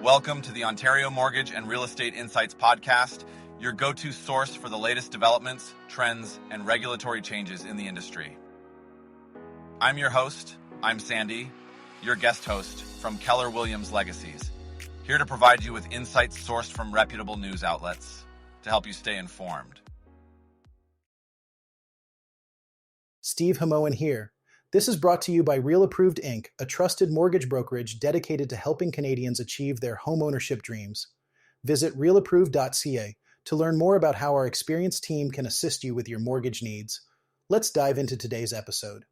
Welcome to the Ontario Mortgage and Real Estate Insights podcast, your go-to source for the latest developments, trends, and regulatory changes in the industry. I'm your host, I'm Sandy, your guest host from Keller Williams Legacies, here to provide you with insights sourced from reputable news outlets to help you stay informed. Steve Hamoan here. This is brought to you by Real Approved Inc., a trusted mortgage brokerage dedicated to helping Canadians achieve their homeownership dreams. Visit realapproved.ca to learn more about how our experienced team can assist you with your mortgage needs. Let's dive into today's episode.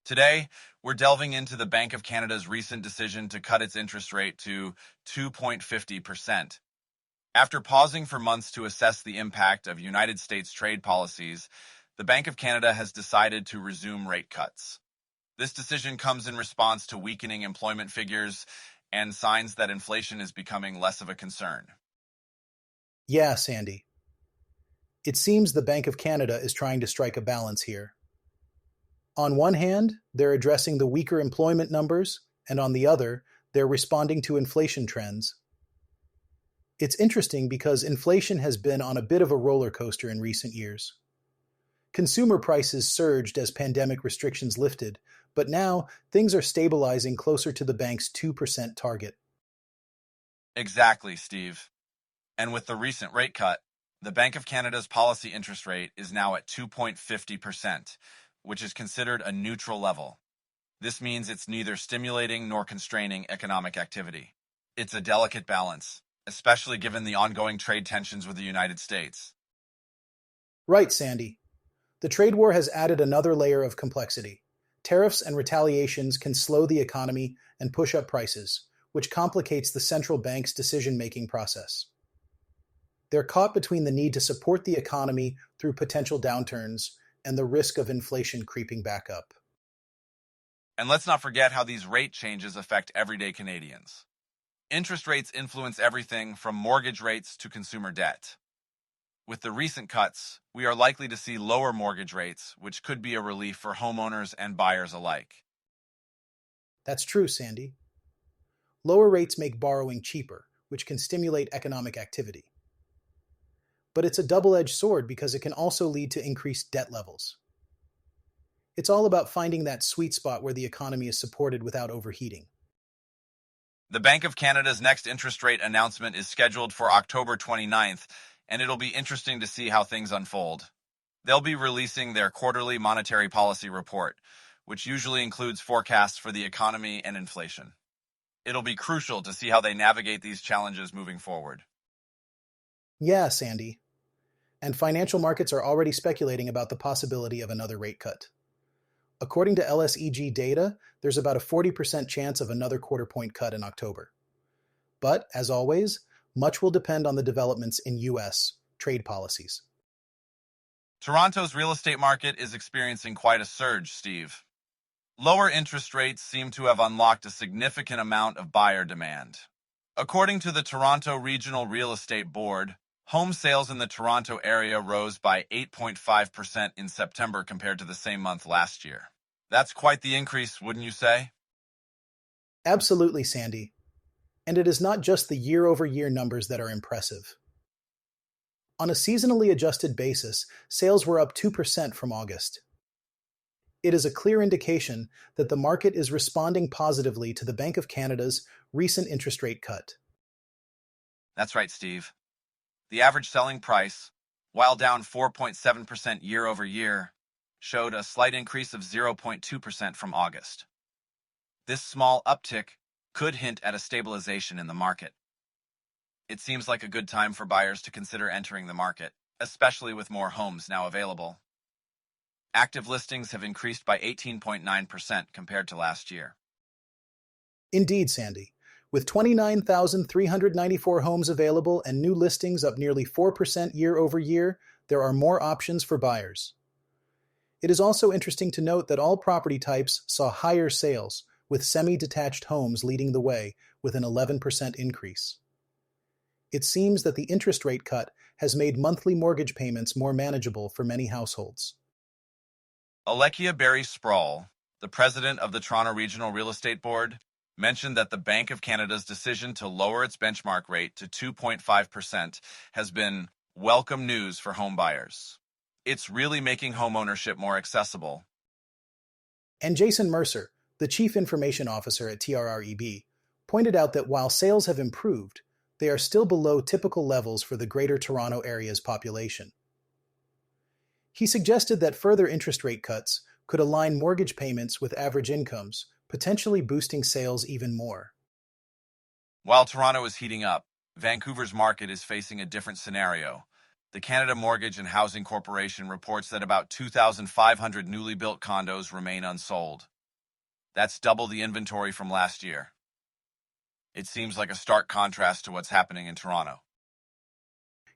Today, we're delving into the Bank of Canada's recent decision to cut its interest rate to 2.50%. After pausing for months to assess the impact of United States trade policies, the Bank of Canada has decided to resume rate cuts. This decision comes in response to weakening employment figures and signs that inflation is becoming less of a concern. Yeah, Sandy. It seems the Bank of Canada is trying to strike a balance here. On one hand, they're addressing the weaker employment numbers, and on the other, they're responding to inflation trends. It's interesting because inflation has been on a bit of a roller coaster in recent years. Consumer prices surged as pandemic restrictions lifted, but now things are stabilizing closer to the bank's 2% target. Exactly, Steve. And with the recent rate cut, the Bank of Canada's policy interest rate is now at 2.50%, which is considered a neutral level. This means it's neither stimulating nor constraining economic activity. It's a delicate balance, especially given the ongoing trade tensions with the United States. Right, Sandy. The trade war has added another layer of complexity. Tariffs and retaliations can slow the economy and push up prices, which complicates the central bank's decision-making process. They're caught between the need to support the economy through potential downturns and the risk of inflation creeping back up. And let's not forget how these rate changes affect everyday Canadians. Interest rates influence everything from mortgage rates to consumer debt. With the recent cuts, we are likely to see lower mortgage rates, which could be a relief for homeowners and buyers alike. That's true, Sandy. Lower rates make borrowing cheaper, which can stimulate economic activity. But it's a double-edged sword because it can also lead to increased debt levels. It's all about finding that sweet spot where the economy is supported without overheating. The Bank of Canada's next interest rate announcement is scheduled for October 29th, and it'll be interesting to see how things unfold. They'll be releasing their quarterly monetary policy report, which usually includes forecasts for the economy and inflation. It'll be crucial to see how they navigate these challenges moving forward. Yeah, Sandy. And financial markets are already speculating about the possibility of another rate cut. According to LSEG data, there's about a 40% chance of another quarter-point cut in October. But, as always, much will depend on the developments in U.S. trade policies. Toronto's real estate market is experiencing quite a surge, Steve. Lower interest rates seem to have unlocked a significant amount of buyer demand. According to the Toronto Regional Real Estate Board, home sales in the Toronto area rose by 8.5% in September compared to the same month last year. That's quite the increase, wouldn't you say? Absolutely, Sandy. And it is not just the year-over-year numbers that are impressive. On a seasonally adjusted basis, sales were up 2% from August. It is a clear indication that the market is responding positively to the Bank of Canada's recent interest rate cut. That's right, Steve. The average selling price, while down 4.7% year over year, showed a slight increase of 0.2% from August. This small uptick could hint at a stabilization in the market. It seems like a good time for buyers to consider entering the market, especially with more homes now available. Active listings have increased by 18.9% compared to last year. Indeed, Sandy. With 29,394 homes available and new listings up nearly 4% year over year, there are more options for buyers. It is also interesting to note that all property types saw higher sales, with semi-detached homes leading the way with an 11% increase. It seems that the interest rate cut has made monthly mortgage payments more manageable for many households. Alekia Berry Sproul, the president of the Toronto Regional Real Estate Board, mentioned that the Bank of Canada's decision to lower its benchmark rate to 2.5% has been welcome news for home buyers. It's really making homeownership more accessible. And Jason Mercer, the Chief Information Officer at TRREB, pointed out that while sales have improved, they are still below typical levels for the Greater Toronto Area's population. He suggested that further interest rate cuts could align mortgage payments with average incomes, potentially boosting sales even more. While Toronto is heating up, Vancouver's market is facing a different scenario. The Canada Mortgage and Housing Corporation reports that about 2,500 newly built condos remain unsold. That's double the inventory from last year. It seems like a stark contrast to what's happening in Toronto.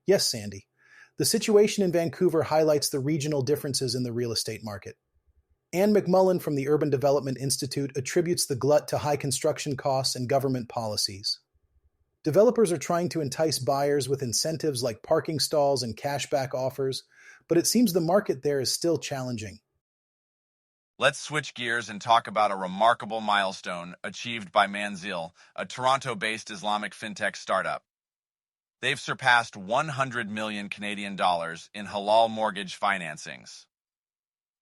Yes, Sandy. The situation in Vancouver highlights the regional differences in the real estate market. Anne McMullen from the Urban Development Institute attributes the glut to high construction costs and government policies. Developers are trying to entice buyers with incentives like parking stalls and cashback offers, but it seems the market there is still challenging. Let's switch gears and talk about a remarkable milestone achieved by Manzil, a Toronto-based Islamic fintech startup. They've surpassed 100 million Canadian dollars in halal mortgage financings.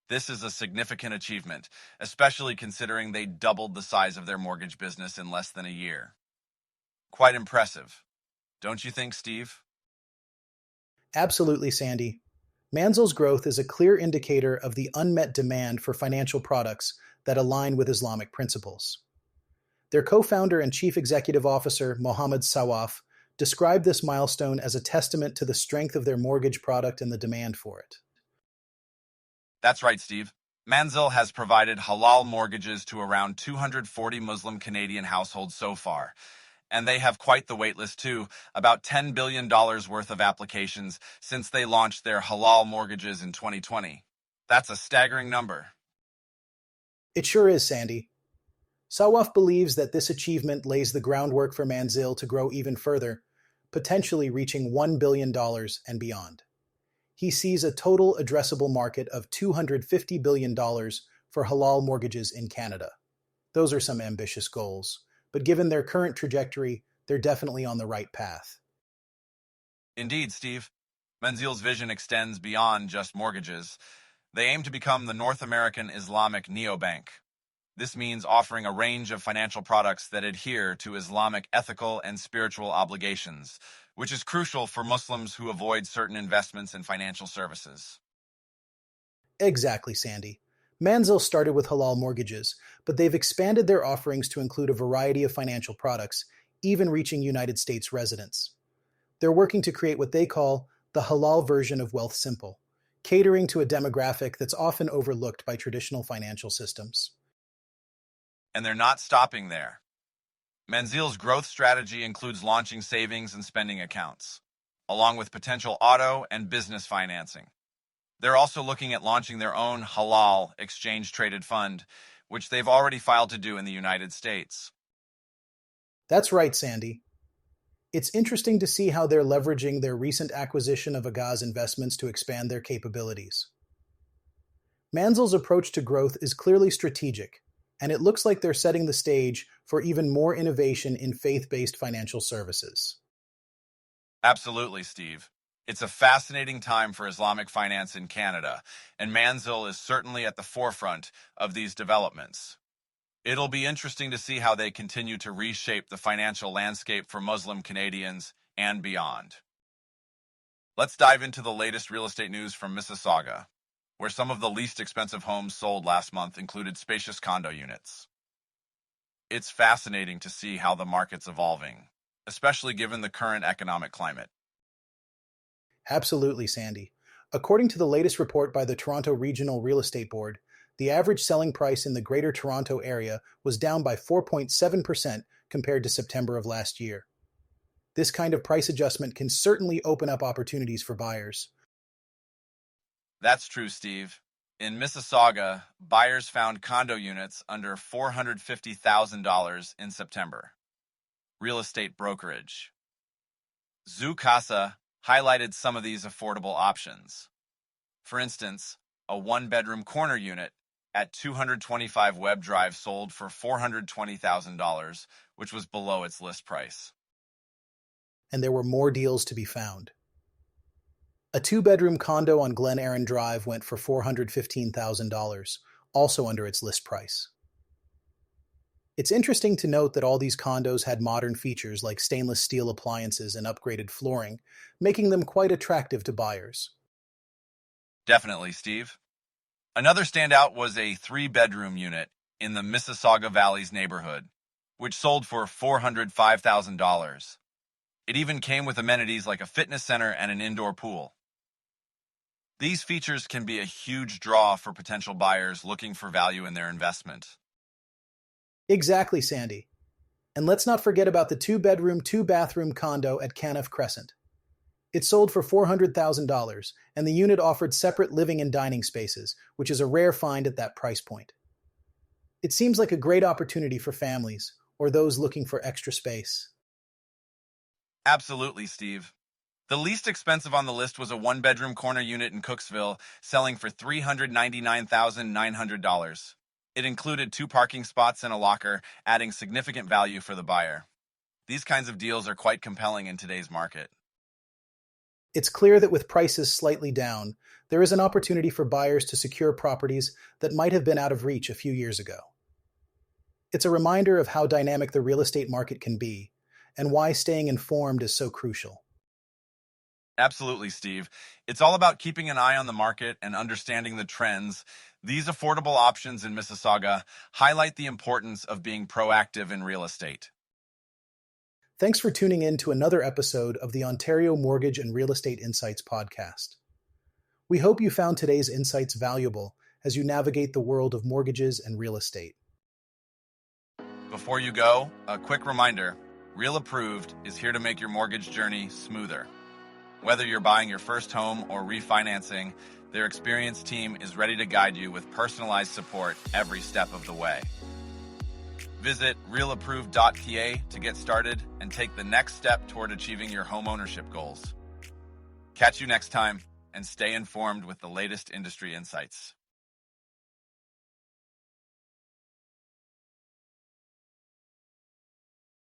This is a significant achievement, especially considering they doubled the size of their mortgage business in less than a year. Quite impressive, don't you think, Steve? Absolutely, Sandy. Manzil's growth is a clear indicator of the unmet demand for financial products that align with Islamic principles. Their co-founder and chief executive officer, Mohammed Sawaf, described this milestone as a testament to the strength of their mortgage product and the demand for it. That's right, Steve. Manzil has provided halal mortgages to around 240 Muslim Canadian households so far, and they have quite the waitlist too, about $10 billion worth of applications since they launched their halal mortgages in 2020. That's a staggering number. It sure is, Sandy. Sawaf believes that this achievement lays the groundwork for Manzil to grow even further, potentially reaching $1 billion and beyond. He sees a total addressable market of $250 billion for halal mortgages in Canada. Those are some ambitious goals, but given their current trajectory, they're definitely on the right path. Indeed, Steve. Manzil's vision extends beyond just mortgages. They aim to become the North American Islamic neobank. This means offering a range of financial products that adhere to Islamic ethical and spiritual obligations, which is crucial for Muslims who avoid certain investments in financial services. Exactly, Sandy. Manzil started with halal mortgages, but they've expanded their offerings to include a variety of financial products, even reaching United States residents. They're working to create what they call the halal version of Wealth Simple, catering to a demographic that's often overlooked by traditional financial systems. And they're not stopping there. Manzil's growth strategy includes launching savings and spending accounts, along with potential auto and business financing. They're also looking at launching their own halal exchange-traded fund, which they've already filed to do in the United States. That's right, Sandy. It's interesting to see how they're leveraging their recent acquisition of Agaz Investments to expand their capabilities. Manzil's approach to growth is clearly strategic, and it looks like they're setting the stage for even more innovation in faith-based financial services. Absolutely, Steve. It's a fascinating time for Islamic finance in Canada, and Manzil is certainly at the forefront of these developments. It'll be interesting to see how they continue to reshape the financial landscape for Muslim Canadians and beyond. Let's dive into the latest real estate news from Mississauga, where some of the least expensive homes sold last month included spacious condo units. It's fascinating to see how the market's evolving, especially given the current economic climate. Absolutely, Sandy. According to the latest report by the Toronto Regional Real Estate Board, the average selling price in the Greater Toronto Area was down by 4.7% compared to September of last year. This kind of price adjustment can certainly open up opportunities for buyers. That's true, Steve. In Mississauga, buyers found condo units under $450,000 in September. Real estate brokerage. Zoocasa highlighted some of these affordable options. For instance, a one-bedroom corner unit at 225 web drive sold for $420,000, which was below its list price. And there were more deals to be found. A two-bedroom condo on Glen Erin Drive went for $415,000, also under its list price. It's interesting to note that all these condos had modern features like stainless steel appliances and upgraded flooring, making them quite attractive to buyers. Definitely, Steve. Another standout was a three-bedroom unit in the Mississauga Valley's neighborhood, which sold for $405,000. It even came with amenities like a fitness center and an indoor pool. These features can be a huge draw for potential buyers looking for value in their investment. Exactly, Sandy. And let's not forget about the two-bedroom, two-bathroom condo at Canniff Crescent. It sold for $400,000, and the unit offered separate living and dining spaces, which is a rare find at that price point. It seems like a great opportunity for families or those looking for extra space. Absolutely, Steve. The least expensive on the list was a one-bedroom corner unit in Cooksville, selling for $399,900. It included two parking spots and a locker, adding significant value for the buyer. These kinds of deals are quite compelling in today's market. It's clear that with prices slightly down, there is an opportunity for buyers to secure properties that might have been out of reach a few years ago. It's a reminder of how dynamic the real estate market can be and why staying informed is so crucial. Absolutely, Steve. It's all about keeping an eye on the market and understanding the trends. These affordable options in Mississauga highlight the importance of being proactive in real estate. Thanks for tuning in to another episode of the Ontario Mortgage and Real Estate Insights podcast. We hope you found today's insights valuable as you navigate the world of mortgages and real estate. Before you go, a quick reminder, Real Approved is here to make your mortgage journey smoother. Whether you're buying your first home or refinancing, their experienced team is ready to guide you with personalized support every step of the way. Visit realapproved.ca to get started and take the next step toward achieving your home ownership goals. Catch you next time, and stay informed with the latest industry insights.